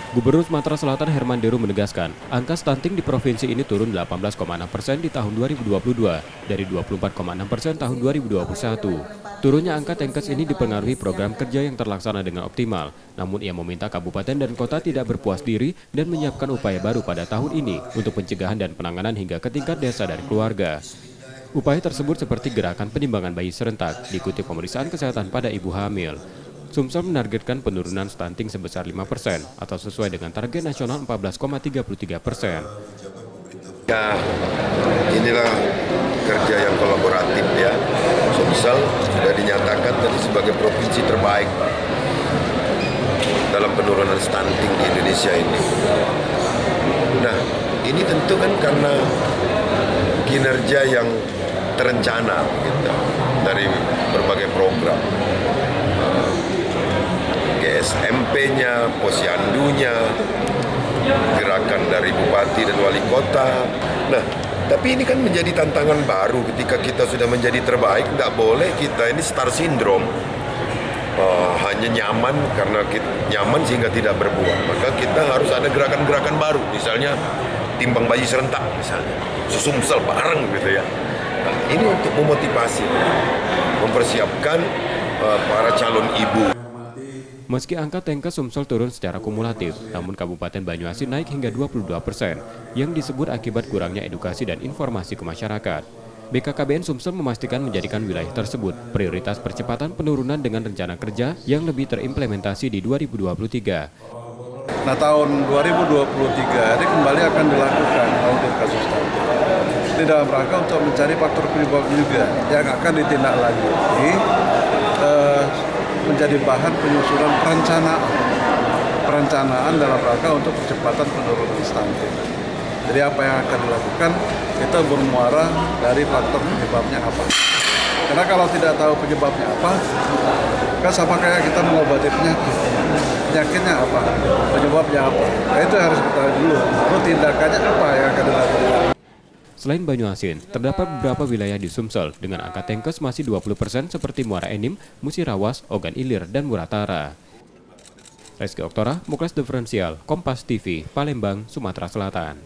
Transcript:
Gubernur Sumatera Selatan Herman Deru menegaskan, angka stunting di provinsi ini turun 18,6% di tahun 2022 dari 24,6% tahun 2021. Turunnya angka Tenkes ini dipengaruhi program kerja yang terlaksana dengan optimal. Namun ia meminta kabupaten dan kota tidak berpuas diri dan menyiapkan upaya baru pada tahun ini untuk pencegahan dan penanganan hingga ke tingkat desa dan keluarga. Upaya tersebut seperti gerakan penimbangan bayi serentak, diikuti pemeriksaan kesehatan pada ibu hamil. Sumsel menargetkan penurunan stunting sebesar 5% atau sesuai dengan target nasional 14,33%. Ya, inilah kerja yang kolaboratif ya. Sumsel sudah dinyatakan tadi sebagai provinsi terbaik dalam penurunan stunting di Indonesia ini. Nah, ini tentu kan karena kinerja yang terencana gitu, dari berbagai program. GSMP-nya, posyandunya, gerakan dari bupati dan wali kota. Nah, tapi ini kan menjadi tantangan baru ketika kita sudah menjadi terbaik. Tidak boleh kita ini star syndrome, hanya nyaman karena nyaman sehingga tidak berbuat. Maka kita harus ada gerakan-gerakan baru, misalnya timbang bayi serentak, misalnya Sumsel bareng gitu ya. Nah, ini untuk memotivasi, mempersiapkan para calon ibu. Meski angka Tenkes Sumsel turun secara kumulatif, namun Kabupaten Banyuasin naik hingga 22%, yang disebut akibat kurangnya edukasi dan informasi ke masyarakat. BKKBN Sumsel memastikan menjadikan wilayah tersebut prioritas percepatan penurunan dengan rencana kerja yang lebih terimplementasi di 2023. Nah, tahun 2023 ini kembali akan dilakukan audit kasus stunting. Di dalam rangka untuk mencari faktor penyebab juga yang akan ditindaklanjuti menjadi bahan penyusunan perencanaan dalam rangka untuk percepatan penurunan stunting. Jadi apa yang akan dilakukan, kita bermuara dari faktor penyebabnya apa. Karena kalau tidak tahu penyebabnya apa, kan sama kayak kita mengobati penyakit. Penyakitnya apa, penyebabnya apa. Nah, itu harus kita tahu dulu, lalu tindakannya apa yang akan dilakukan. Selain Banyuasin, terdapat beberapa wilayah di Sumsel dengan angka Tenkes masih 20% seperti Muara Enim, Musirawas, Ogan Ilir, dan Muratara. Reski Oktora, Muklas Diferensial, Kompas TV, Palembang, Sumatera Selatan.